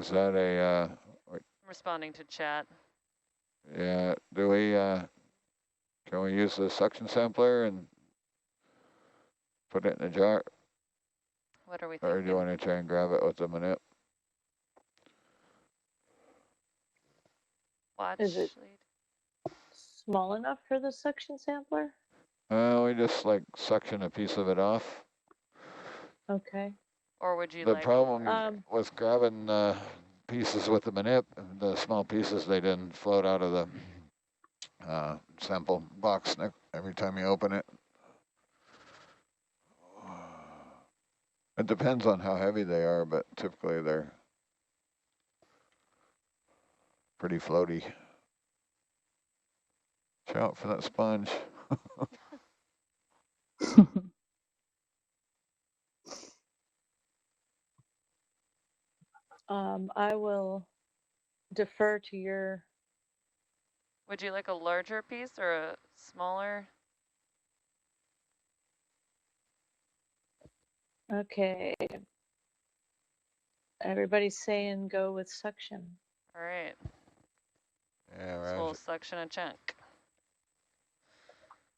Is that a, I'm responding to chat. yeah, do we, can we use the suction sampler and put it in a jar? What are we Or thinking? do you want to try and grab it with the manip? Watch. Is it small enough for the suction sampler? We just like suction a piece of it off. Okay. Or would you The like? problem with grabbing pieces with the manip, the small pieces, they didn't float out of the sample box every time you open it. It depends on how heavy they are, but typically they're pretty floaty. Watch out for that sponge. I will defer to your. Would you like a larger piece or a smaller? Okay. Everybody's saying go with suction. All right. Yeah, right. So we'll suction a chunk.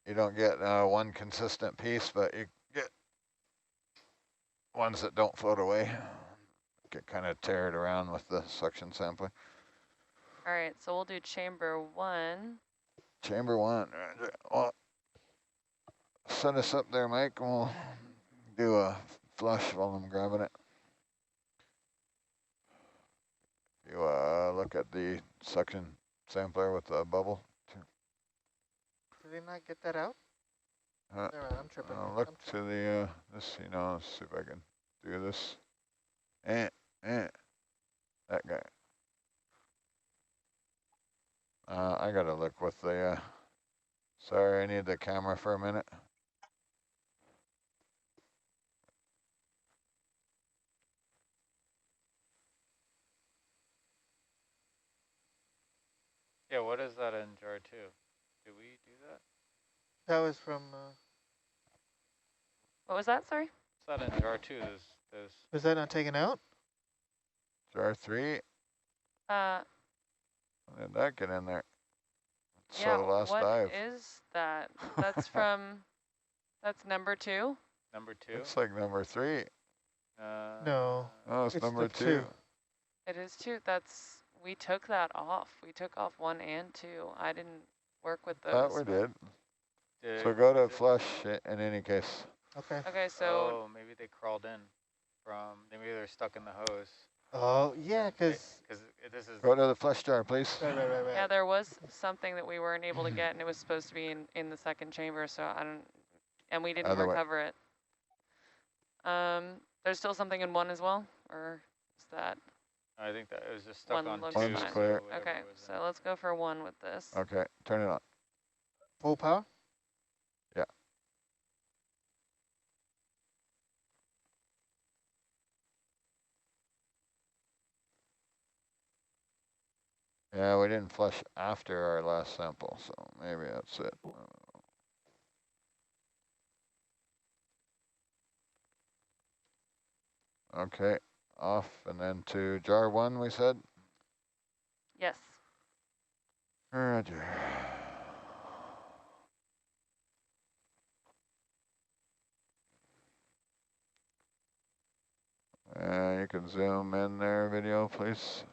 You don't get one consistent piece, but you get ones that don't float away. Get kind of tear it around with the suction sampler. All right, so we'll do chamber 1. Chamber 1. Well, set us up there, Mike, and we'll do a flush while I'm grabbing it. You look at the suction sampler with the bubble. Did they not get that out? All right, I'm tripping. Look to the, this, see if I can do this. That guy. I gotta look with the, sorry, I need the camera for a minute. Yeah, what is that in jar 2? Do we do that? That was from... What was that, sorry? What's that in jar 2? Was that not taken out? Jar 3. How did that get in there? Yeah, So last what dive. is that? That's from, that's number 2? Number 2? Looks like number 3. No. Oh, it's number 2. It is 2. That's, we took that off. We took off 1 and 2. I didn't work with those. Thought we did. So go to flush in any case. Okay. Okay, so. Oh, maybe they crawled in from, maybe they're stuck in the hose. Oh, yeah, because this is. Go to the flush jar, please. Right. Yeah, there was something that we weren't able to get, and it was supposed to be in the second chamber, so I don't, and we didn't recover it. There's still something in 1 as well, or is that? I think that it was just stuck on 2. One's clear. Okay, so let's go for 1 with this. Okay, turn it on. Full power? Yeah. Yeah, we didn't flush after our last sample, so maybe that's it. Okay, off and then to jar 1, we said? Yes. Roger. You can zoom in there, video, please.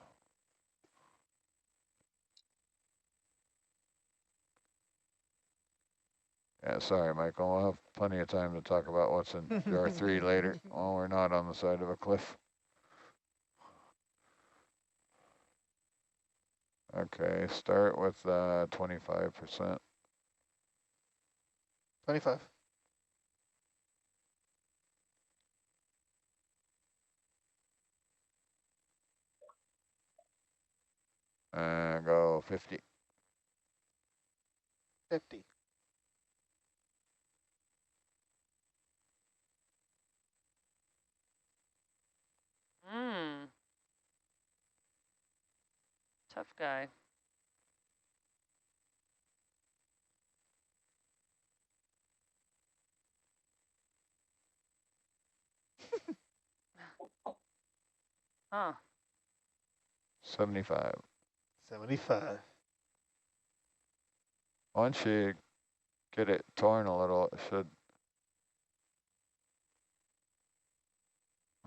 Yeah, sorry, Michael. We'll have plenty of time to talk about what's in jar 3 later. Oh, we're not on the side of a cliff. Okay, start with 25%. 25. Go 50. 50. Tough guy. Huh. 75. 75. Once you get it torn a little, it should.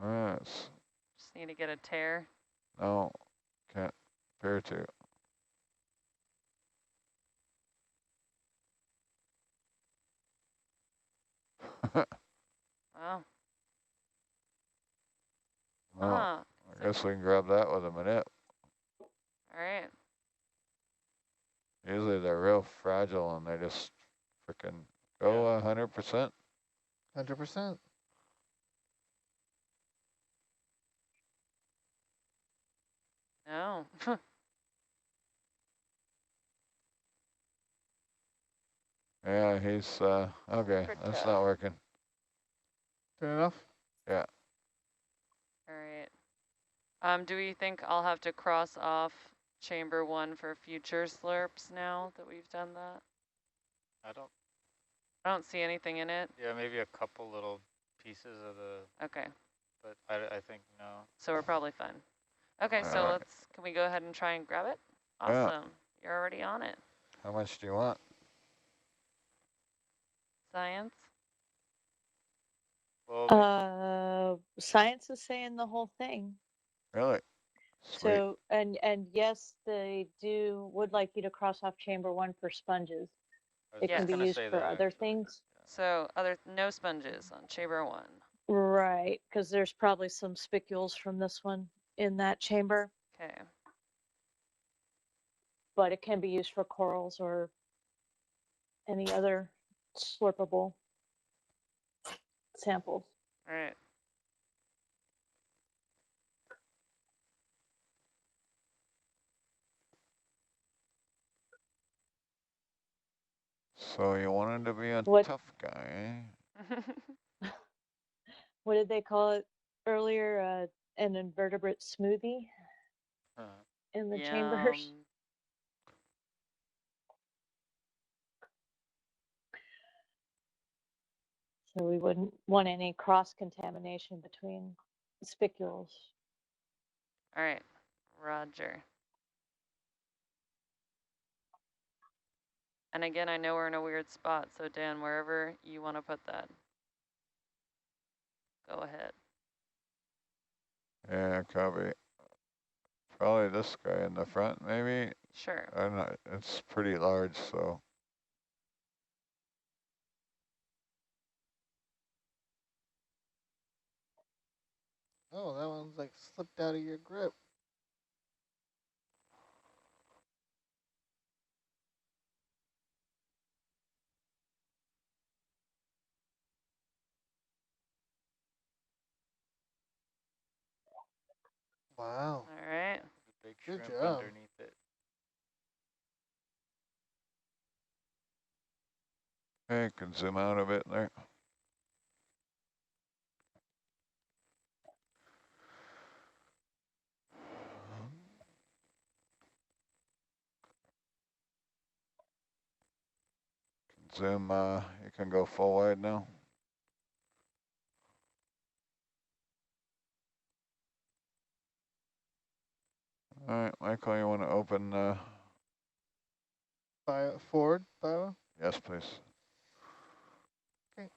Yes. Just need to get a tear. No, can't appear to. Wow. Well, Huh. I guess we can grab that with a minute. All right. Usually they're real fragile and they just freaking go 100%. 100%. No. Yeah, he's, okay, Good that's job. not working. Turn it off. Yeah. All right. Do we think I'll have to cross off chamber 1 for future slurps now that we've done that? I don't. I don't see anything in it. Yeah, maybe a couple little pieces of the. Okay. But I think no. So we're probably fine. Okay, so Alright. can we go ahead and try and grab it? Yeah. Awesome. You're already on it. How much do you want? Science? Well, Science is saying the whole thing. Really? Sweet. So, and yes, they would like you to cross off chamber 1 for sponges. It Yes. can be gonna used say for that other actually. things. So no sponges on chamber 1. Right, because there's probably some spicules from this one in that chamber, Okay. but it can be used for corals or any other slurpable samples. All right. So you wanted to be a What- tough guy. What did they call it earlier? An invertebrate smoothie in the chambers. Yum. So we wouldn't want any cross-contamination between spicules. All right. Roger. And again, I know we're in a weird spot, so Dan, wherever you want to put that, go ahead. Yeah, copy. Probably this guy in the front, maybe. Sure. I don't know. It's pretty large, so. Oh, that one's like slipped out of your grip. Wow. All right. Big Good shrimp job. underneath it. Hey, can zoom out a bit there. Zoom, you can go full wide now. All right, Michael, you want to open, Forward, bio. yes, please. Okay.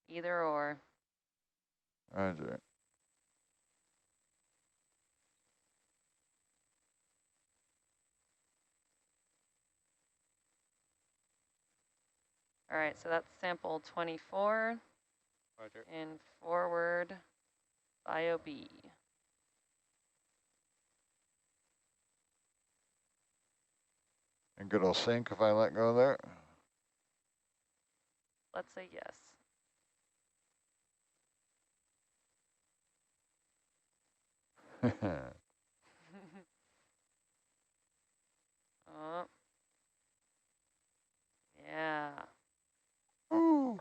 Either or. Roger. All right, so that's sample 24 Roger. in forward bio B. And good old sink if I let go there. Let's say yes. Oh. Yeah. Ooh.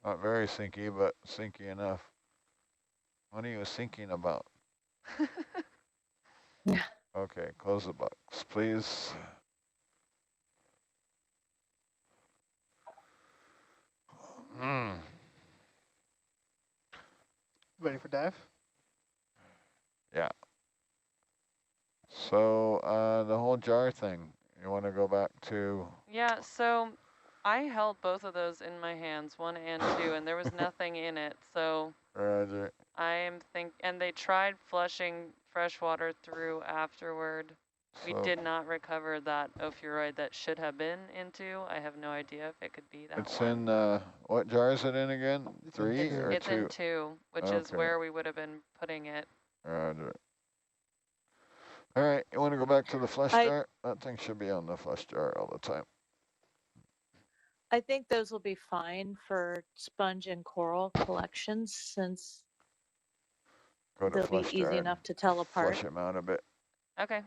Not very sinky, but sinky enough. What are you thinking about? Okay, close the box, please. Ready for dive? So the whole jar thing, you want to go back to? Yeah, so I held both of those in my hands, 1 and 2, and there was nothing in it. So Roger. and they tried flushing fresh water through afterward. We So did not recover that ophiuroid that should have been into. I have no idea if it could be that it's one. in, what jar is it in again? It's in 3 2. or It's 2? in 2, which is Okay. where we would have been putting it. Roger. All right, you want to go back to the flush I- jar? That thing should be on the flush jar all the time. I think those will be fine for sponge and coral collections since Go to they'll be flush jar easy and enough to tell apart. flush them out a bit. Okay.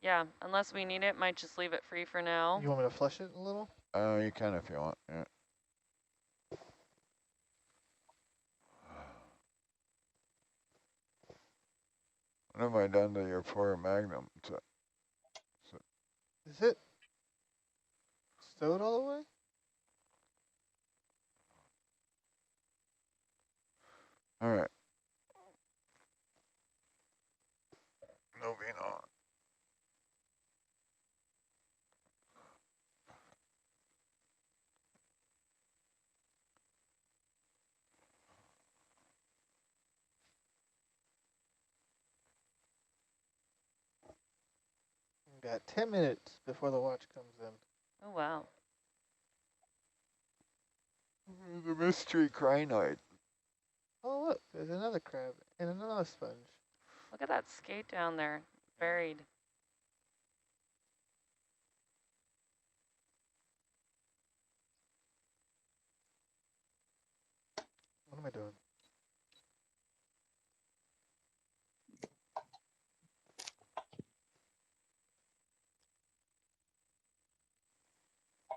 Yeah, unless we need it, might just leave it free for now. You want me to flush it a little? You can if you want, yeah. What have I done to your poor Magnum? Is it stowed all the way? All right. Moving on. We've got 10 minutes before the watch comes in. Oh, wow. The mystery crinoid. Oh, look, there's another crab and another sponge. Look at that skate down there, buried. What am I doing?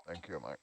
Thank you, Mike.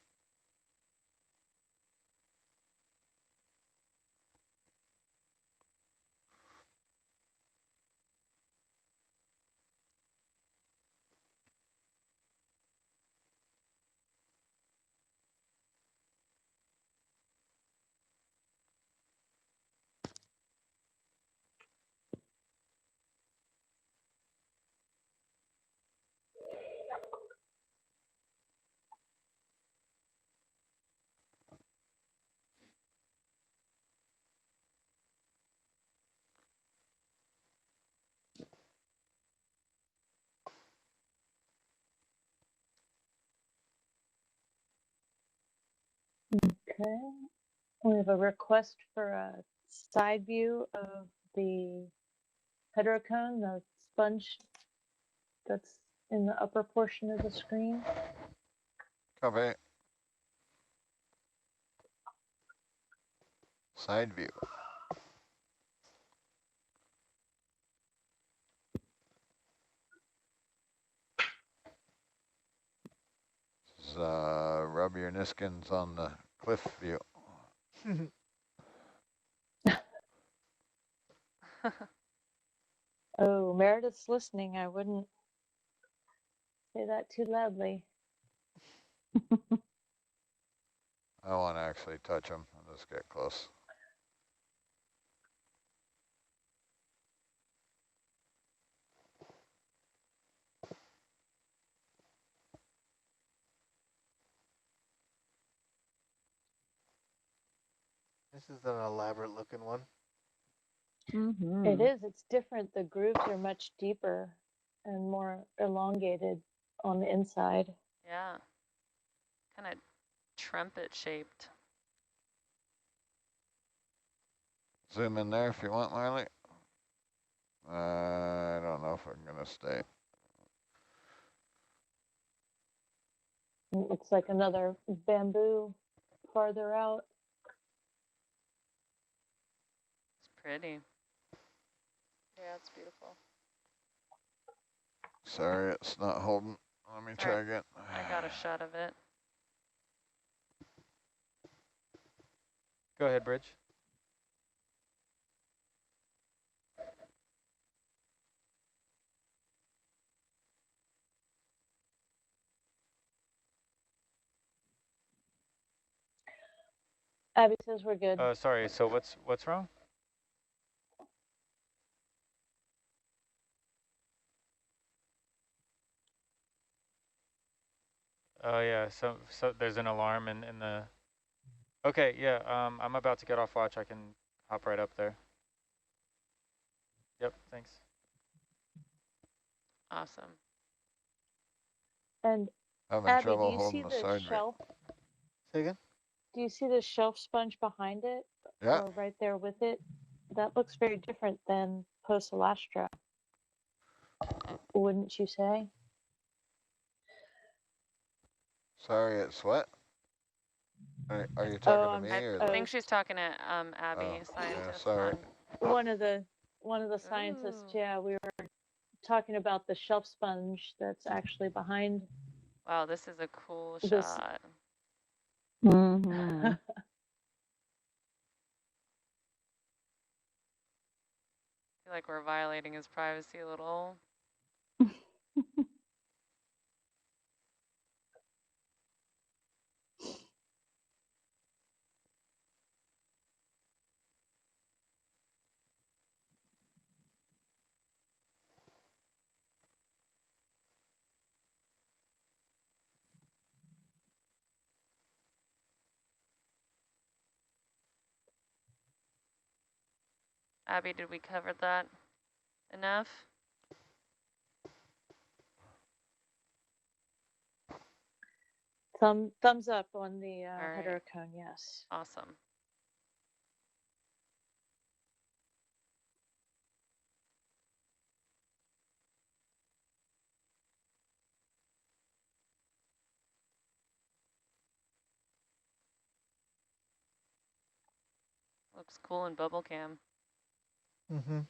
Okay. We have a request for a side view of the heterocone, the sponge that's in the upper portion of the screen. Copy. Side view. Rub your niskins on the cliff view. Oh, Meredith's listening. I wouldn't say that too loudly. I want to actually touch them. I'll just get close. This is an elaborate looking one. It is. It's different. The grooves are much deeper and more elongated on the inside. Yeah. Kind of trumpet shaped. Zoom in there if you want, Marley. I don't know if I'm going to stay. It looks like another bamboo farther out. It's pretty. Yeah, it's beautiful. Sorry, it's not holding. Let me try again. I got a shot of it. Go ahead, Bridge. Abby says we're good. Sorry, so what's wrong? Oh yeah, so there's an alarm in the. Okay, yeah. I'm about to get off watch. I can hop right up there. Yep. Thanks. Awesome. And Having Abby, do trouble you see holding the the side rate. shelf? Say again? Do you see the shelf sponge behind it, Yeah, or right there with it? That looks very different than post Elastra, wouldn't you say? sorry, it's what? Are you Oh, talking to me I or think the? she's talking to Abby, Oh, yeah, scientist. sorry. one of the scientists. Ooh. Yeah, we were talking about the shelf sponge that's actually behind Wow, this is a cool this. shot. Mm-hmm. I feel like we're violating his privacy a little. Abby, did we cover that enough? Thumbs up on the All right. heterocone, yes. Awesome. Looks cool in bubble cam. Mm-hmm.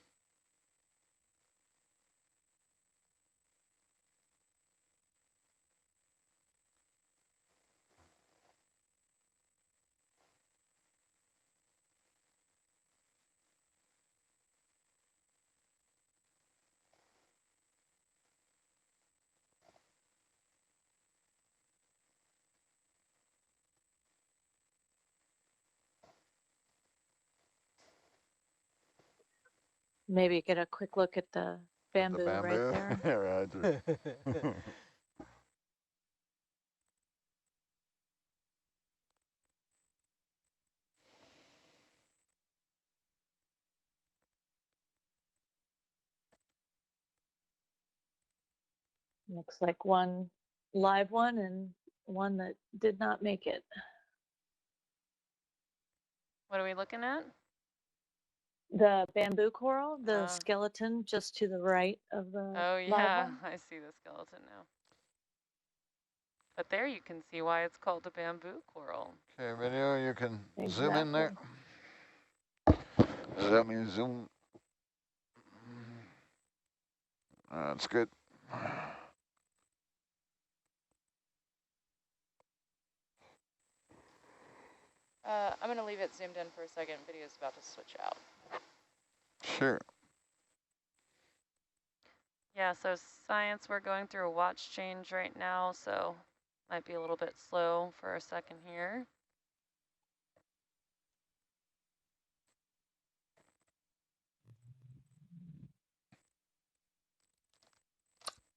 Maybe get a quick look at the The bamboo right bamboo? there. Yeah, Roger. Looks like one live one and one that did not make it. What are we looking at? The bamboo coral, the Uh, skeleton just to the right of the oh live yeah, one. I see the skeleton now. But there you can see why it's called a bamboo coral. Okay, video, you can zoom in Exactly. there. Does that mean zoom? That's good. I'm gonna leave it zoomed in for a second. Video's about to switch out. Sure. Yeah, so science, we're going through a watch change right now, so might be a little bit slow for a second here.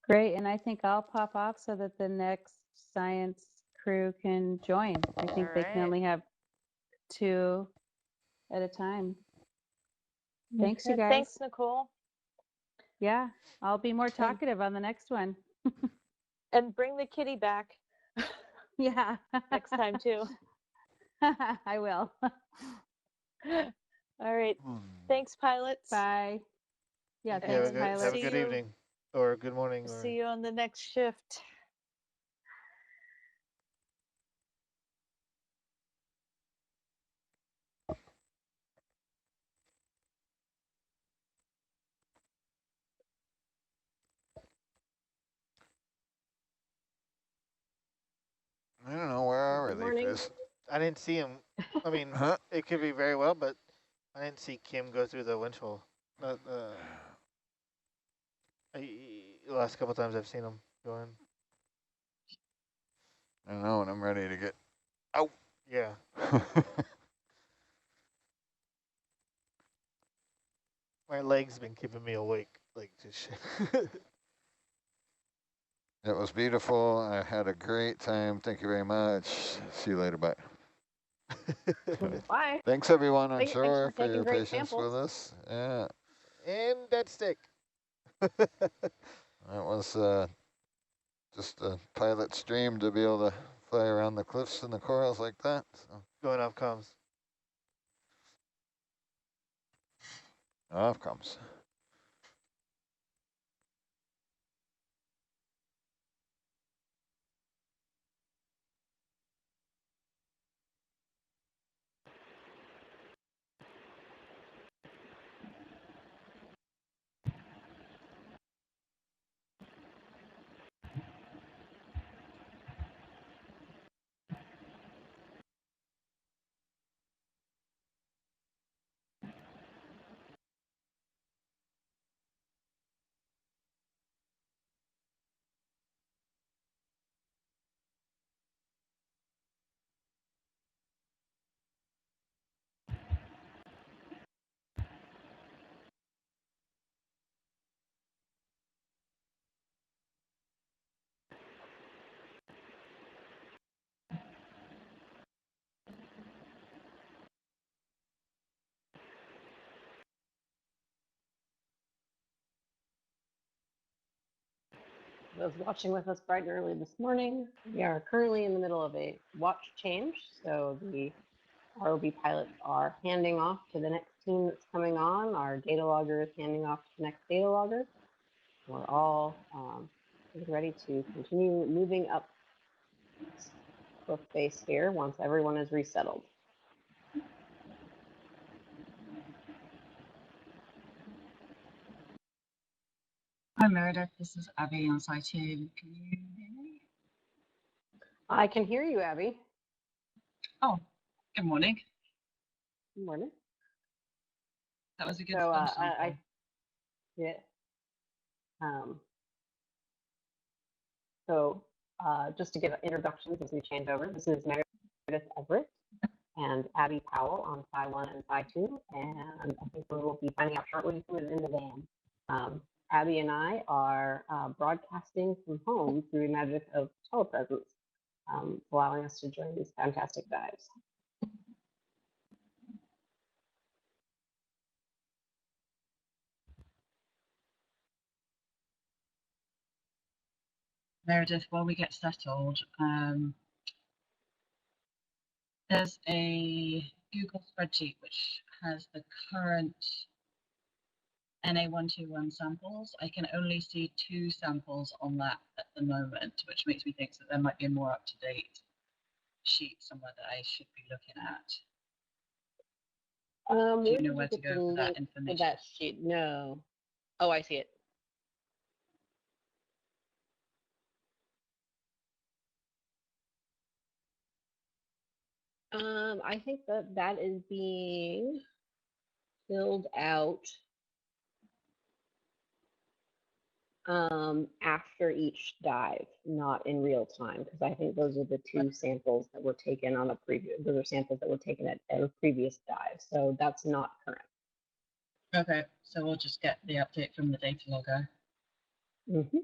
Great, and I think I'll pop off so that the next science crew can join. I think they can Alright. only have 2 at a time. Thanks, you Okay, guys. thanks, Nicole. Yeah, I'll be more talkative on the next one. And bring the kitty back Yeah. next time too. I will. All right. Thanks, pilots. Bye. Yeah, Okay. thanks, And pilot. Have a see good you. evening or good morning. See you on the next shift. I don't know, where are Good they, morning. Fizz? I didn't see him. I mean, Huh? it could be very well, but I didn't see Kim go through the winch hole. The last couple times I've seen him go in. I don't know, and I'm ready to get out. Yeah. My legs been keeping me awake, like just. It was beautiful. I had a great time. Thank you very much. See you later. Bye. Bye. Thanks everyone on Thanks shore for for taking your great patience samples. with us. Yeah, And dead stick. that was just a pilot's dream to be able to fly around the cliffs and the corals like that. So Going off comms. off comes. Those watching with us bright and early this morning, we are currently in the middle of a watch change. So the ROV pilots are handing off to the next team that's coming on. Our data logger is handing off to the next data logger. We're all getting ready to continue moving up cliff face here once everyone is resettled. Hi Meredith, this is Abby on site 2. Can you hear me? I can hear you, Abby. Oh, good morning. Good morning. That was a good So sponge sample. yeah. Just to give introductions as we change over, this is Meredith Everett and Abby Powell on Psi 1 and Psi 2, and I think we will be finding out shortly who is in the van. Abby and I are broadcasting from home through the magic of telepresence, allowing us to join these fantastic dives. Meredith, while we get settled, there's a Google spreadsheet which has the current NA121 samples. I can only see 2 samples on that at the moment, which makes me think that there might be a more up-to-date sheet somewhere that I should be looking at. Do you know where to go for that information? For that sheet? No. Oh, I see it. I think that is being filled out after each dive, not in real time, because I think those are the 2 samples that were taken on a previous. Those are samples that were taken at a previous dive, so that's not current. Okay, so we'll just get the update from the data logger. Mm-hmm.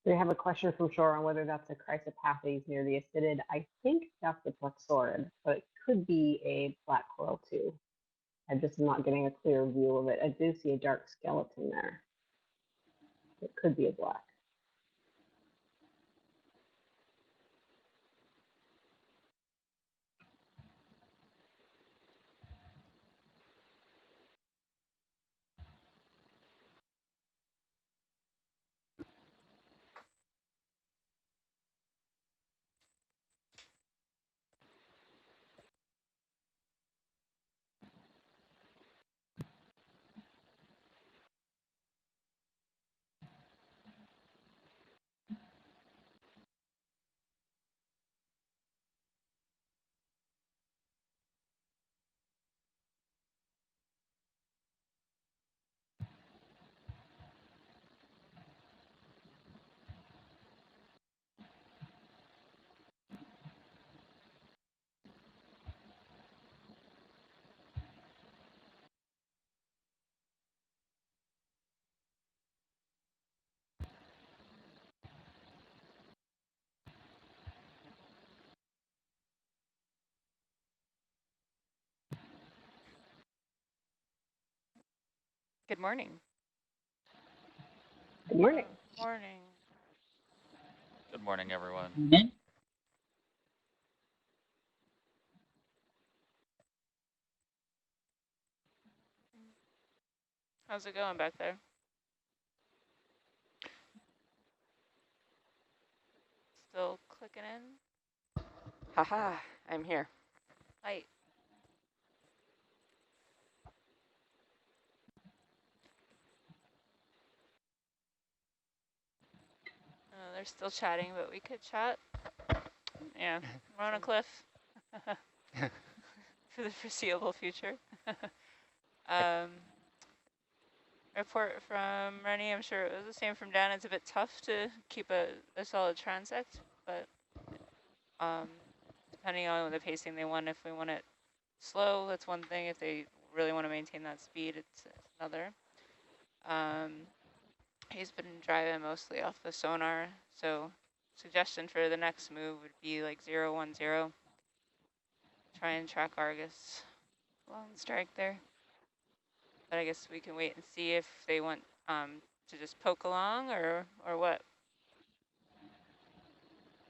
We have a question from shore on whether that's a Chrysopathes near the Acidid. I think that's a Plexaurid, but it could be a black coral too. I'm just not getting a clear view of it. I do see a dark skeleton there. It could be a black. Good morning. Good morning. Morning. Good morning, everyone. Mhm. How's it going back there? Still clicking in? Haha, I'm here. Hi. They're still chatting, but we could chat. Yeah, we're on a cliff for the foreseeable future. Report from Rennie, I'm sure it was the same from Dan. It's a bit tough to keep a solid transect, but depending on the pacing they want, if we want it slow, that's one thing. If they really want to maintain that speed, it's another. He's been driving mostly off the sonar, so suggestion for the next move would be like 010. Try and track Argus long strike there. But I guess we can wait and see if they want to just poke along or what.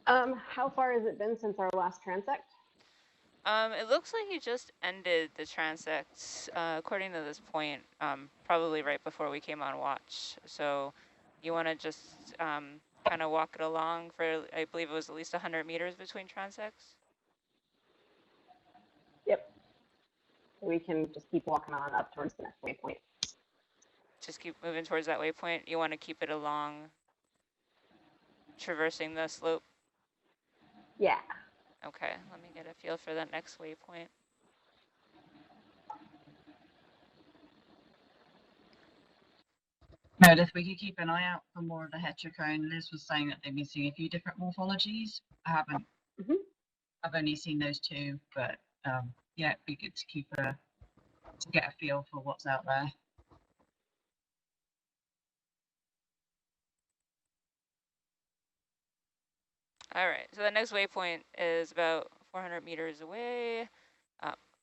How far has it been since our last transect? It looks like you just ended the transects, according to this point, probably right before we came on watch. So you want to just kind of walk it along for, I believe it was at least 100 meters between transects. Yep. We can just keep walking on up towards the next waypoint. Just keep moving towards that waypoint. You want to keep it along, traversing the slope. Yeah. Okay, let me get a feel for that next waypoint. Meredith, we could keep an eye out for more of the heterocone. Liz was saying that they've been seeing a few different morphologies. I haven't. I've only seen those two, but yeah, it'd be good to keep to get a feel for what's out there. All right, so the next waypoint is about 400 meters away.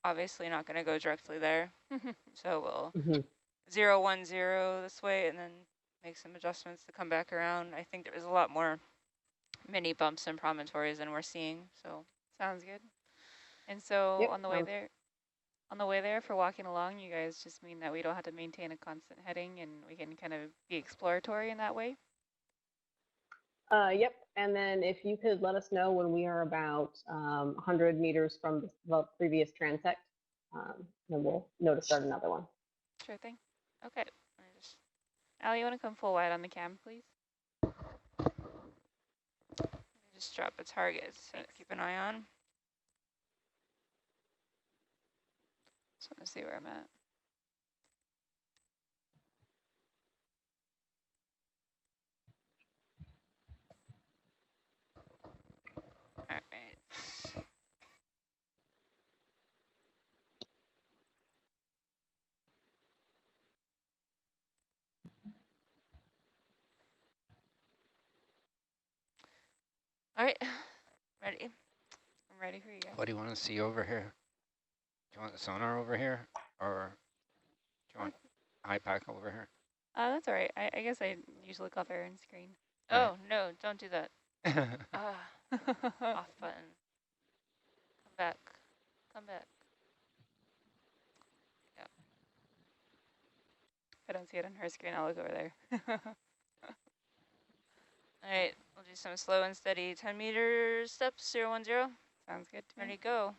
Obviously not going to go directly there. So we'll 010 this way and then make some adjustments to come back around. I think there was a lot more mini bumps and promontories than we're seeing, so sounds good. And so Yep. on the way there for walking along, you guys just mean that we don't have to maintain a constant heading and we can kind of be exploratory in that way? Yep. And then if you could let us know when we are about 100 meters from the previous transect, then we'll know to start another one. Sure thing. Okay. Allie, you want to come full wide on the cam, please? Just drop a target to keep an eye on. Just want to see where I'm at. All right. All right, ready. I'm ready for you guys. What do you want to see over here? Do you want the sonar over here, or do you want IPAC over here? That's all right. I guess I usually look off Aaron's screen. Oh, no, don't do that. Off button. Come back. Come back. Yeah. If I don't see it on her screen, I'll look over there. All right, we'll do some slow and steady 10 meter steps, 010. Sounds good. Ready, go.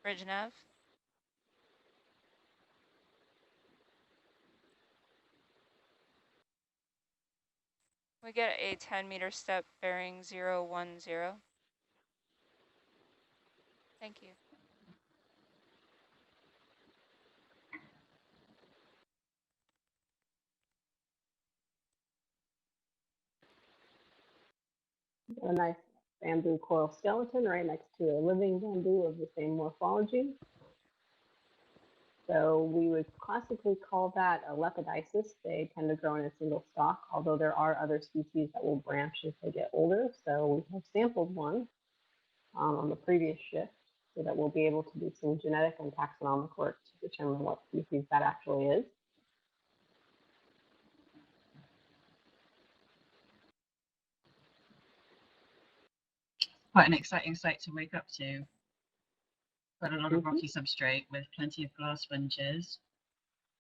Bridge nav. We get a 10 meter step bearing 010. Thank you. A nice bamboo coral skeleton right next to a living bamboo of the same morphology. So we would classically call that a lepidisis. They tend to grow in a single stalk, although there are other species that will branch as they get older. So we have sampled one on the previous shift so that we'll be able to do some genetic and taxonomic work to determine what species that actually is. quite an exciting sight to wake up to. Quite a lot of rocky substrate with plenty of glass sponges.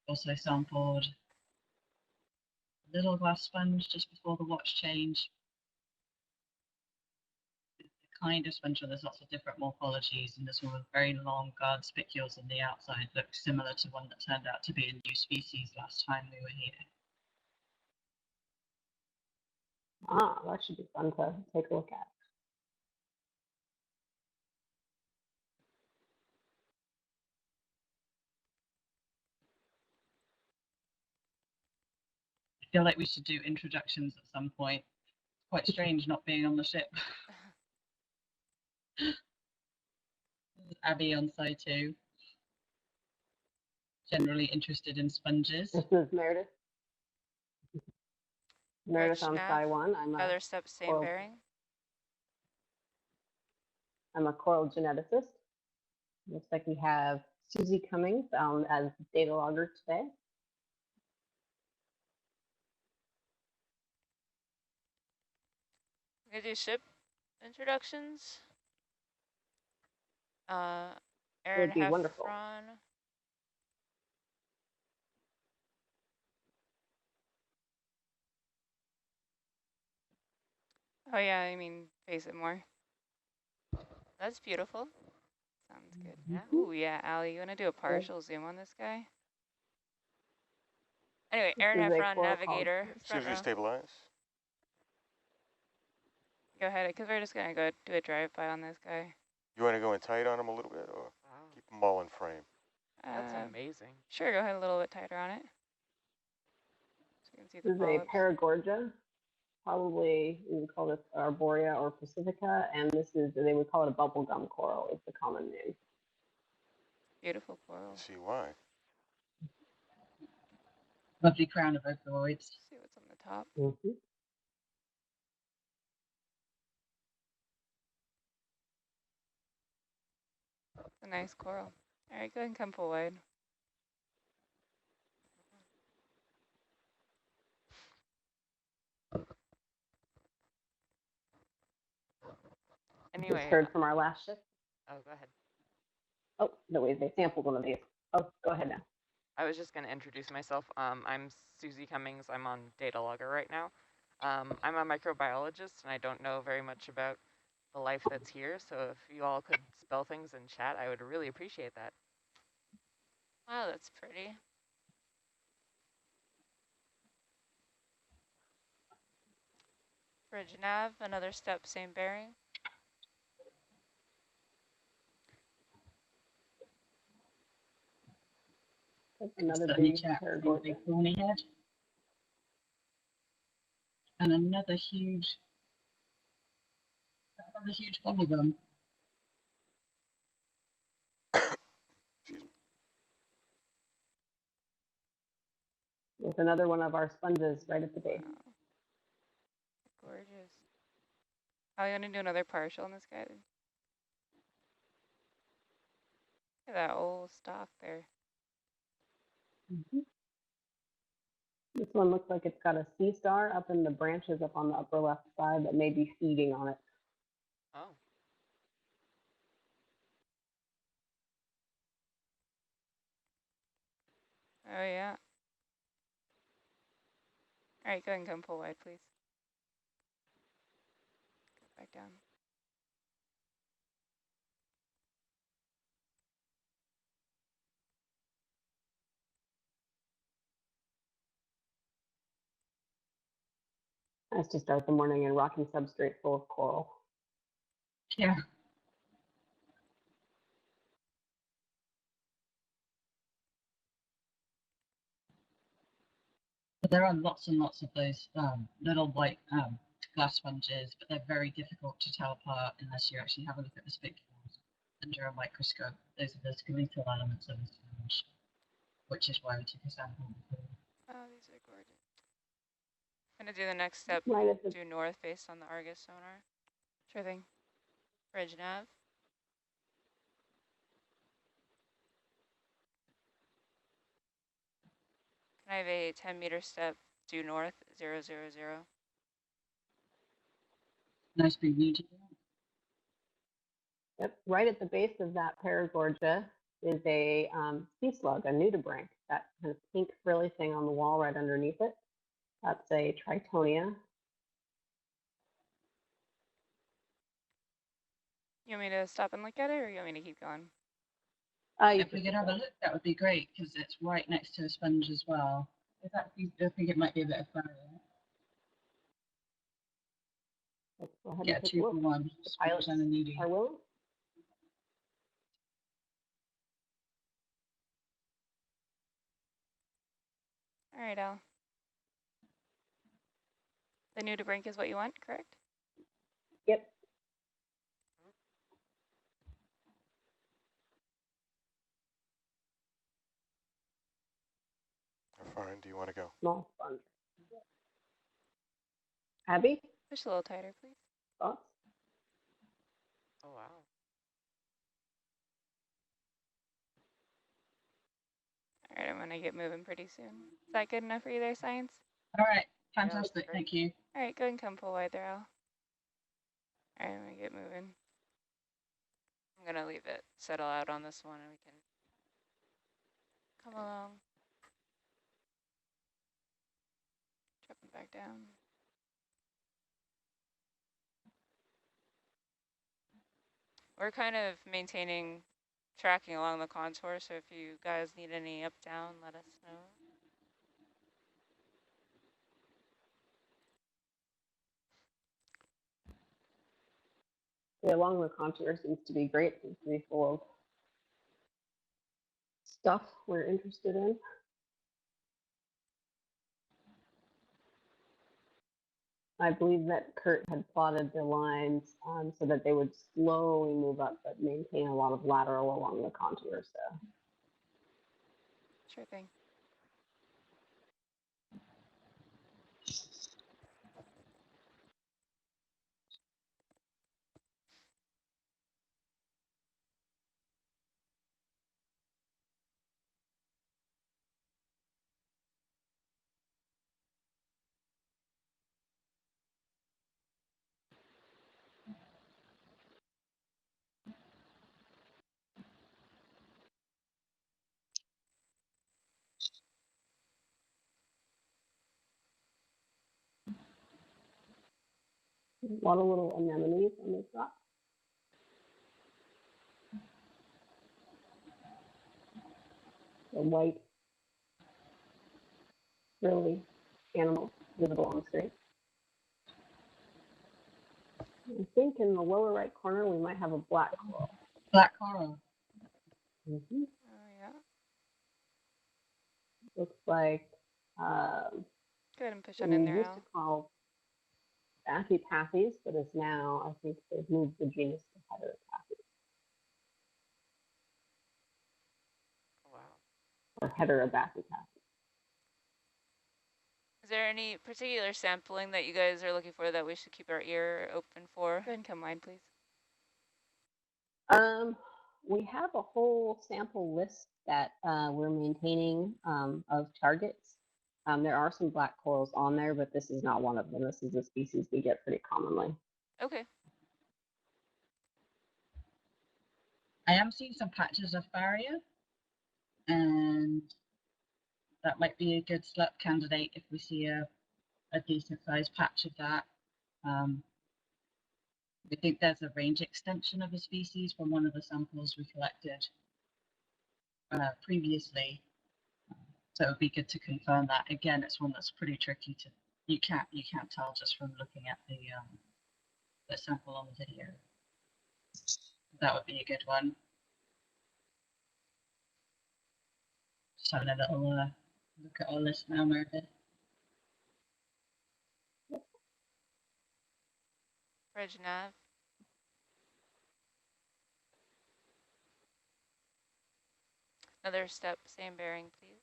Also sampled a little glass sponge just before the watch change. The kind of sponge where there's lots of different morphologies, and this one with very long guard spicules on the outside looks similar to one that turned out to be a new species last time we were here. Ah, that should be fun to take a look at. I feel like we should do introductions at some point. It's quite strange not being on the ship. Abby on side 2. Generally interested in sponges. This is Meredith. Meredith on nav, Sky 1. I'm another step, same coral, bearing. I'm a coral geneticist. Looks like we have Susie Cummings as data logger today. We do ship introductions. Aaron Would be wonderful. Heffron. Oh yeah, I mean, face it more. That's beautiful. Sounds good. Yeah. Ooh, yeah, Allie, you want to do a partial zoom on this guy? Anyway, Aaron Heffron, navigator. Susie, stabilize. Go ahead, because we're just going to go do a drive-by on this guy. You want to go in tight on him a little bit, or keep them all in frame? That's amazing. Sure, go ahead a little bit tighter on it. So you can see the This is a Paragorgia. Probably we would call this Arborea or Pacifica, and this is, they would call it a bubblegum coral, is the common name. Beautiful coral. See why. Lovely crown of ophiroids. See what's on the top. It's a nice coral. All right, go ahead and come full wide. Anyway. Just heard from our last shift. Oh, go ahead. Oh, no, wait, they sampled one of these. Oh, go ahead now. I was just going to introduce myself. I'm Susie Cummings. I'm on data logger right now. I'm a microbiologist, and I don't know very much about the life that's here. So if you all could spell things in chat, I would really appreciate that. Wow, that's pretty. Bridge nav, another step, same bearing. Another big Paragorgia. Head. And another huge bubblegum. With another one of our sponges right at the base. Wow. Gorgeous. Oh, you want to do another partial on this guy? Look at that old stalk there. This one looks like it's got a sea star up in the branches up on the upper left side that may be feeding on it. Oh. Oh, yeah. All right, go ahead and come full wide, please. Go back down. Nice to start the morning in rocky substrate full of coral. Yeah. But there are lots and lots of those little white glass sponges, but they're very difficult to tell apart unless you actually have a look at the spicules under a microscope. Those are the skeletal elements of the sponge, which is why we took a sample. Oh, these are gorgeous. I'm going to do the next step, due north based on the Argus sonar. Sure thing. Bridge nav. Can I have a 10-meter step due north, 000? Nice big view. Yep, right at the base of that paragorgia is a sea slug, a nudibranch, that kind of pink frilly thing on the wall right underneath it. That's a Tritonia. You want me to stop and look at it, or you want me to keep going? If we could have a look, that would be great, because it's right next to a sponge as well. In fact, I think it might be a bit of fun. Let's go ahead Yeah, and take 2 a for look. 1. The pilots and a nudie. are willing. All right, Al. The nudibranch is what you want, correct? Yep. How far in do you want to go? Small sponge. Abby? Push a little tighter, please. Thoughts? Oh, wow. All right, I'm going to get moving pretty soon. Is that good enough for you there, Science? All right, fantastic, thank you. All right, go ahead and come pull wide there, Al. All right, I'm going to get moving. I'm going to leave it settle out on this one, and we can come along. Dropping back down. We're kind of maintaining tracking along the contour, so if you guys need any up, down, let us know. Yeah, along the contour seems to be great. Seems to be full of stuff we're interested in. I believe that Kurt had plotted the lines so that they would slowly move up, but maintain a lot of lateral along the contour. So, Sure thing. a lot of little anemones on this rock. The white, really animal visible on the screen. I think in the lower right corner we might have a black coral. Black coral. Mm-hmm. Oh, yeah. Looks like Go ahead and push on we in there, used Al. to call Bathypathes, but is now, I think they've moved the genus to Heteropathes. Wow. Or Heterobathypathes. Is there any particular sampling that you guys are looking for that we should keep our ear open for? Go ahead and come wide, please. We have a whole sample list that we're maintaining of targets. There are some black corals on there, but this is not one of them. This is a species we get pretty commonly. Okay. I am seeing some patches of barrier, and that might be a good slot candidate if we see a decent sized patch of that. We think there's a range extension of a species from one of the samples we collected previously. So it would be good to confirm that. Again, it's one that's pretty tricky to, you can't tell just from looking at the sample on the video. That would be a good one. Just having a little look at our list now, Meredith. Reg nav. Another step, same bearing, please.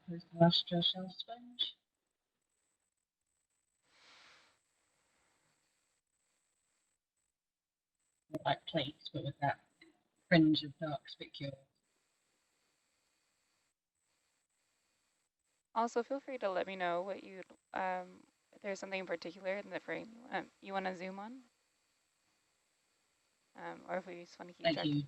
Here's the Astro shell sponge. Like plates, but with that fringe of dark spicules. Also, feel free to let me know what you if there's something in particular in the frame you want to zoom on, or if we just want to keep Thank track. you.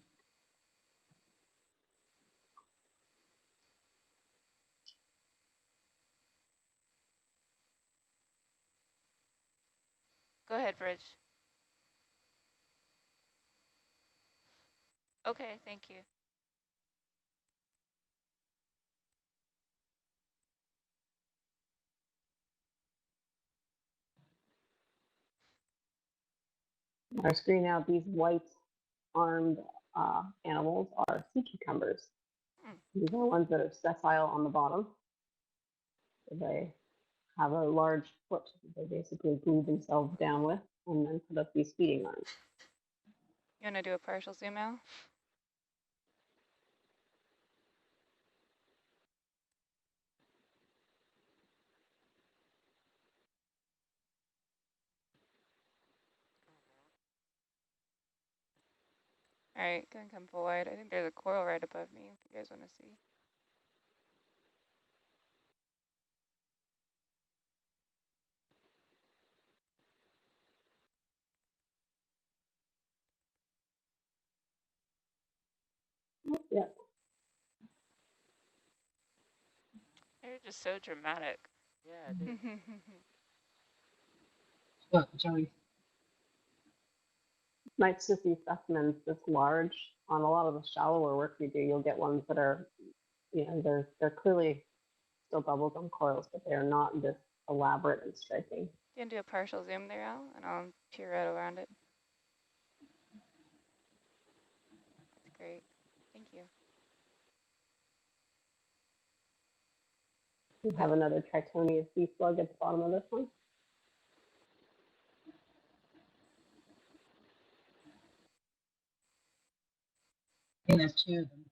Go ahead, Bridge. Okay, thank you. Our screen out, these white armed animals are sea cucumbers. These are ones that are sessile on the bottom. So they have a large foot that they basically glue themselves down with and then put up these feeding arms. You want to do a partial zoom out? All right, gonna come full wide. I think there's a coral right above me if you guys want to see. Yeah. They're just so dramatic. Yeah, it is. Well, Joey. Nice to see specimens this large. On a lot of the shallower work we do, you'll get ones that are, they're clearly still bubbles on corals, but they're not this elaborate and striking. You can do a partial zoom there, Al, and I'll pirouette around it. That's great. Thank you. We have another Tritonia sea slug at the bottom of this one. I think there's two of them.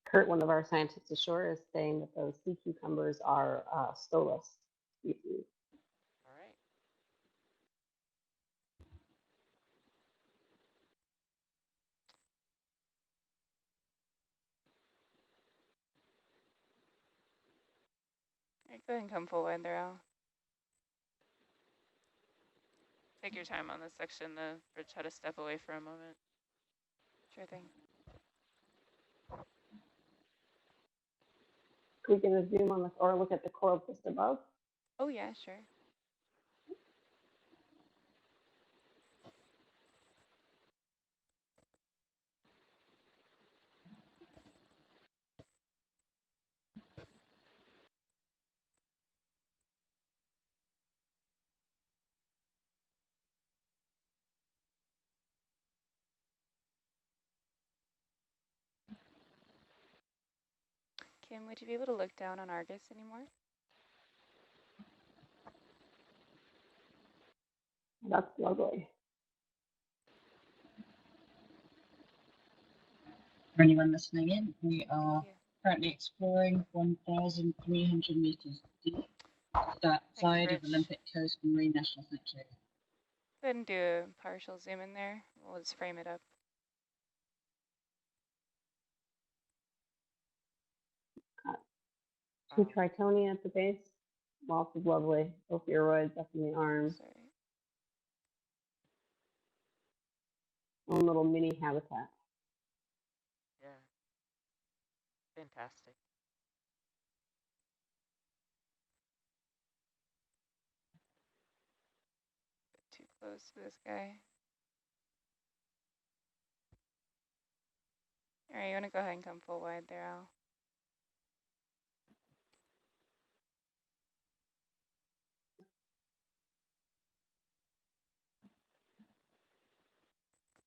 Kurt, one of our scientists ashore, is saying that those sea cucumbers are stolus species. All right. All right, go ahead and come full wide there, Al. Take your time on this section. The bridge had to step away for a moment. Sure thing. Can we get a zoom on this or look at the coral just above? Oh yeah, sure. Kim, would you be able to look down on Argus anymore? That's lovely. For anyone listening in, we are currently exploring 1,300 meters deep that side of Olympic Coast Marine National Sanctuary. Go ahead and do a partial zoom in there. We'll just frame it up. Two Tritonia at the base. Lots of lovely ophiuroids up in the arms. Sorry. Own little mini habitat. Yeah. Fantastic. Too close to this guy. All right, you want to go ahead and come full wide there, Al?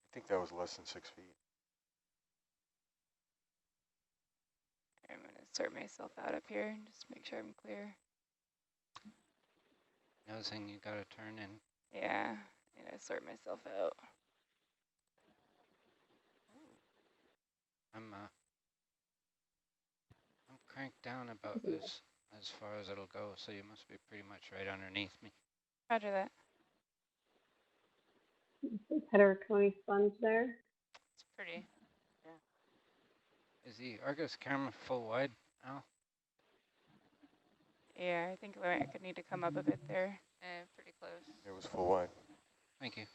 I think that was less than 6 feet. I'm going to sort myself out up here and just make sure I'm clear. Noticing you gotta turn in. Yeah, I need to sort myself out. I'm cranked down about as far as it'll go, so you must be pretty much right underneath me. Roger that. Heterocony sponge there. It's pretty. Is the Argus camera full wide, Al? Yeah, I think I could need to come up a bit there. Pretty close. It was full wide. Thank you.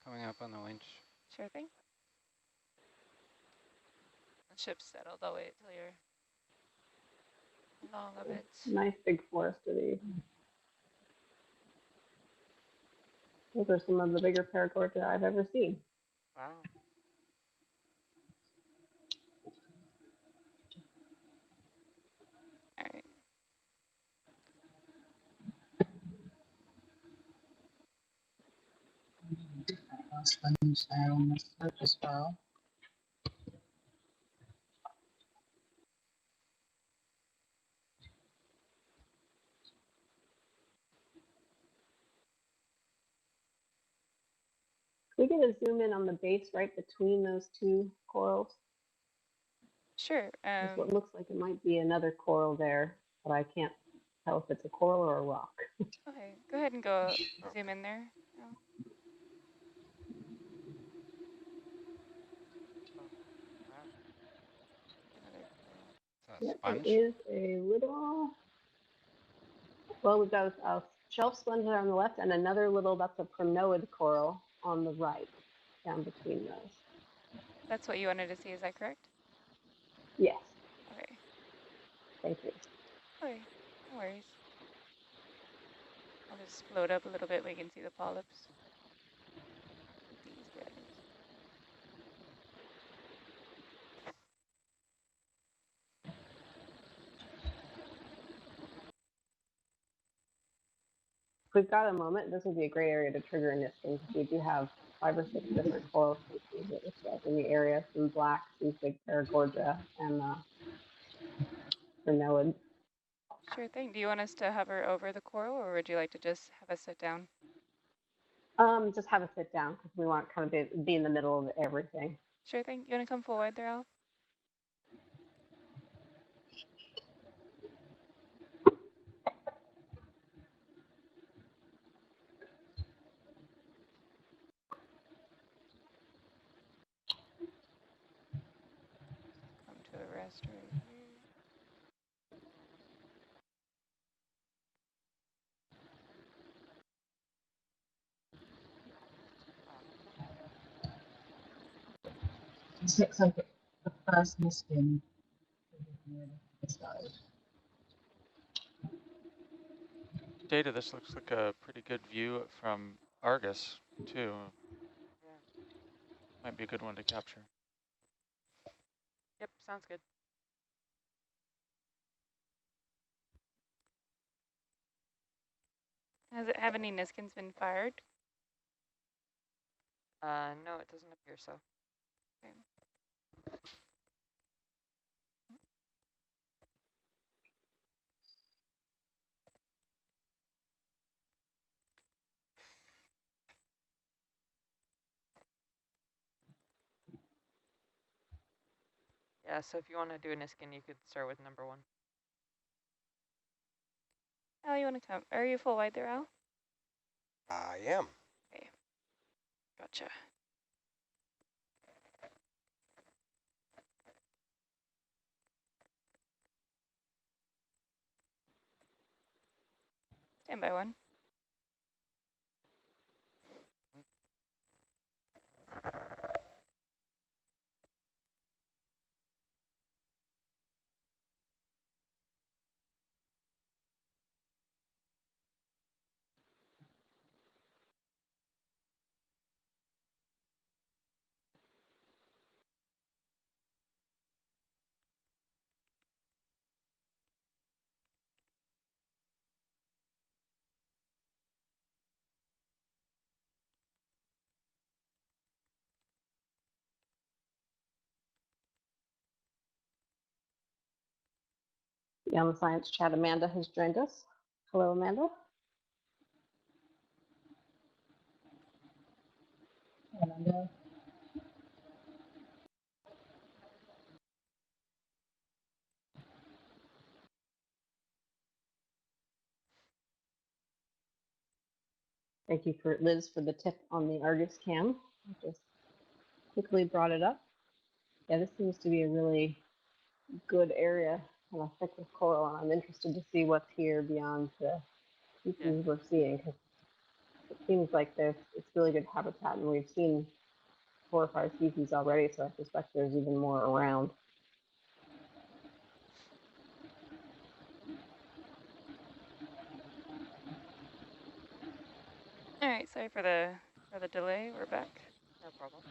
Coming up on the winch. Sure thing. The ship's settled. I'll wait till you're along a bit. Nice big forest of these. Those are some of the bigger paragorgia I've ever seen. Wow. All right. Sponge there on the slope as well. Can we get a zoom in on the base right between those two corals? Sure. Because what looks like it might be another coral there, but I can't tell if it's a coral or a rock. Okay, go ahead and go zoom in there. Oh. Oh, wow. Another coral. Is that Yeah, sponge? there is a little, well, we've got a shelf sponge there on the left and another little, that's a pronoid coral on the right, down between those. That's what you wanted to see, is that correct? Yes, Okay. thank you. Okay, no worries. I'll just float up a little bit, we can see the polyps. These guys. If we've got a moment, this would be a great area to trigger a nesting because we do have 5 or 6 different coral species that looks like in the area, some black, some big paragorgia, and pronoid. Sure thing. Do you want us to hover over the coral or would you like to just have us sit down? Just have a sit down because we want kind of be in the middle of everything. Sure thing. You want to come forward there, Al? Come to a rest right here. This looks like the first nesting. Data, this looks like a pretty good view from Argus, too. Yeah. Might be a good one to capture. Yep, sounds good. Has it have any Niskins been fired? No, it doesn't appear so. Okay. Yeah, so if you want to do a Niskin, you could start with number 1. Al, you want to come? Are you full wide there, Al? I am. Okay. Gotcha. Stand by 1. Yeah, on the science chat, Amanda has joined us. Hello, Amanda. And Thank you for Liz for the tip on the Argus cam. I just quickly brought it up. Yeah, this seems to be a really good area, kind of thick with coral, and I'm interested to see what's here beyond the species we're seeing, because it seems like it's really good habitat, and we've seen 4 or 5 species already, so I suspect there's even more around. All right, sorry for the delay. We're back. No problem.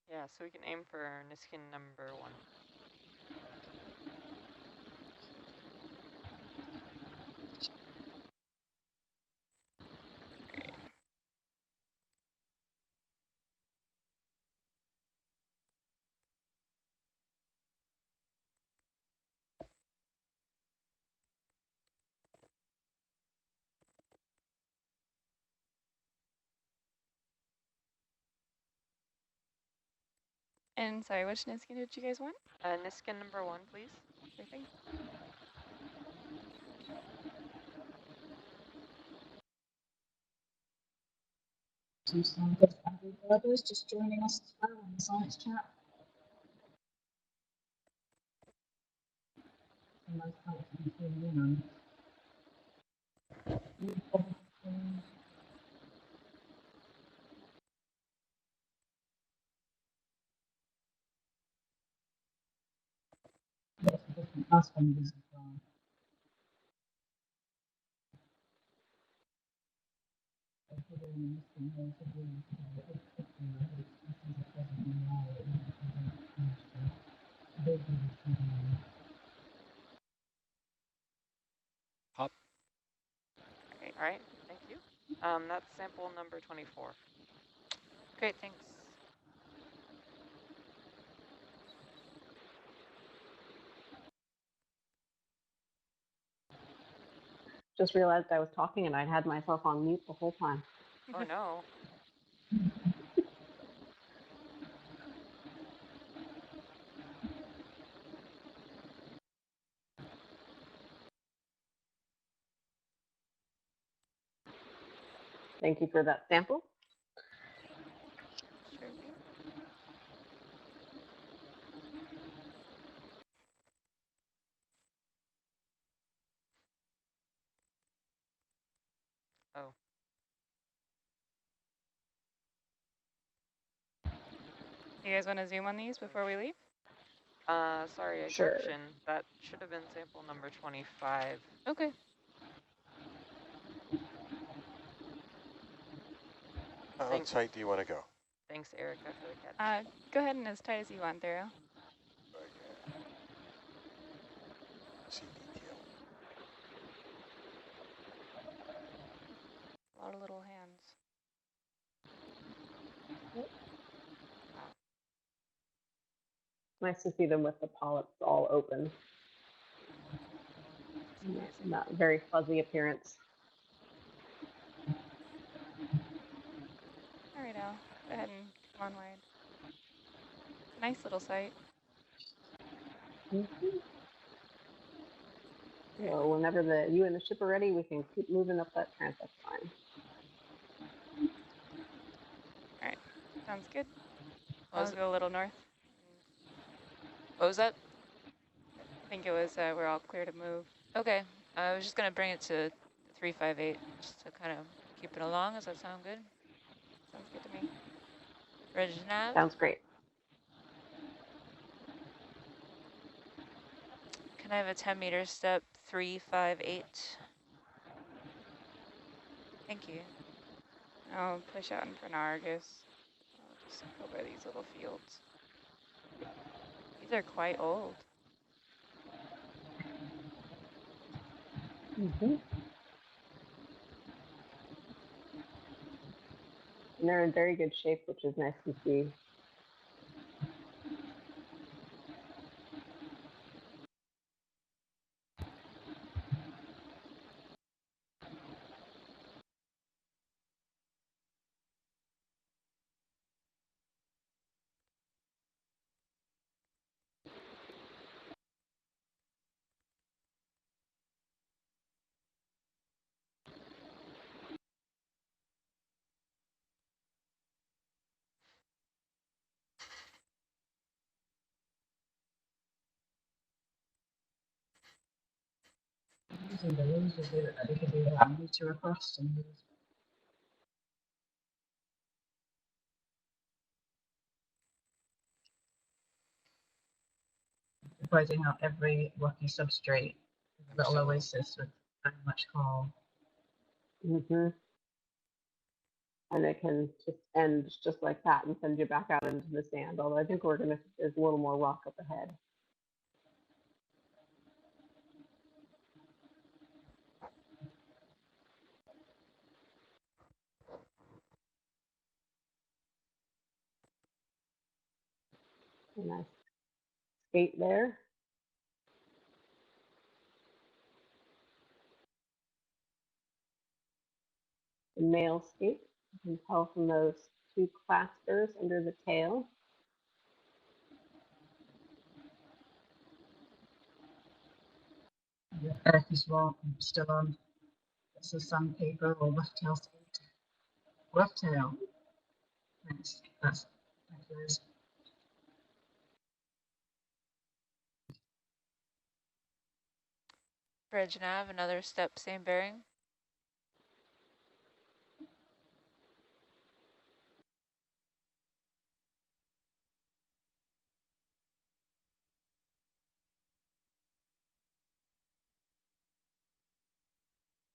Yeah, so we can aim for Niskin number 1. And sorry, which Niskin did you guys want? Niskin number 1, please. Sure thing. Some scientists and developers just joining us on the science chat. Most thanks for tuning in. Lots of different husbands as well. Hop. Okay, all right, thank you. That's sample number 24. Great, thanks. Just realized I was talking and I'd had myself on mute the whole time. Oh no. Thank you for that sample. Sure thing. Oh. You guys want to zoom on these before we leave? Sorry, a Sure. correction. That should have been sample number 25. Okay. How tight do you want to go? Thanks, Erica, for the catch. Go ahead and as tight as you want, Thero. See detail. A lot of little hands. Nice to see them with the polyps all open. Not very fuzzy appearance. All right, Al. Go ahead and come on wide. It's a nice little site. So whenever you and the ship are ready, we can keep moving up that transect line. All right, sounds good. I'll go a little north. What was that? I think it was we're all clear to move. Okay, I was just going to bring it to 358 just to kind of keep it along. Does that sound good? Sounds good to me. Ready to nav? Sounds great. Can I have a 10-meter step, 358? Thank you. I'll push out in front of Argus. I'll just go by these little fields. These are quite old. And they're in very good shape, which is nice to see. See, the rules will do it that they can do that 1 meter across and pointing out every rocky substrate, little oasis with very much coral. And it can just end just like that and send you back out into the sand. Although I think there's a little more rock up ahead. A nice skate there. The male skate, you can tell from those two claspers under the tail. The earth is still on. This is sandpaper or rough tail skate. Rough tail. Thanks. Thank you, Liz. Bridge nav, another step, same bearing.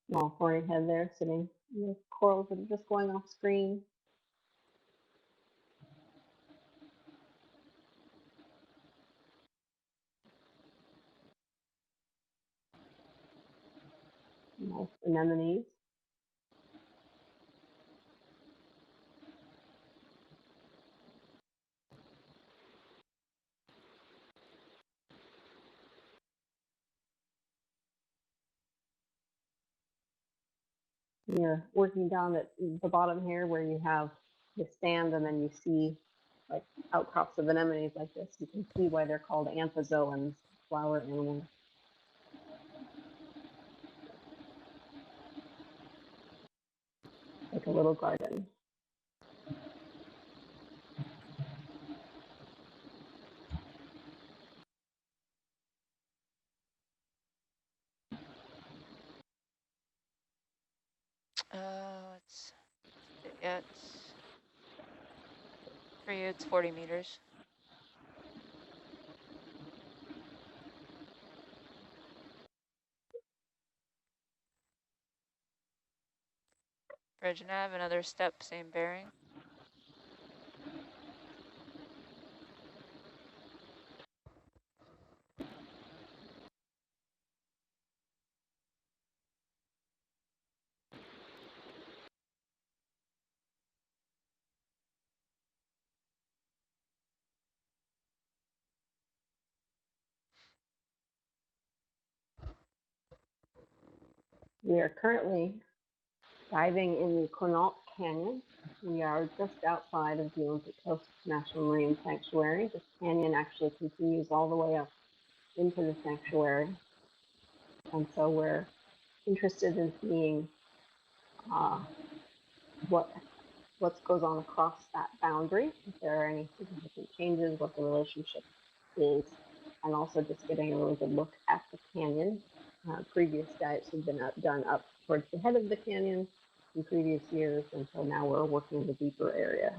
Small horny head there sitting in the corals that are just going off screen. Nice anemones. You're working down at the bottom here where you have the sand and then you see like outcrops of anemones like this. You can see why they're called anthozoans, flower animals. Like a little garden. For you, it's 40 meters. Bridge nav, another step, same bearing. We are currently diving in the Quinault Canyon. We are just outside of the Olympic Coast National Marine Sanctuary. This canyon actually continues all the way up into the sanctuary. And so we're interested in seeing what goes on across that boundary, if there are any significant changes, what the relationship is, and also just getting a really good look at the canyon. Previous dives have been done up towards the head of the canyon in previous years, and so now we're working the deeper area.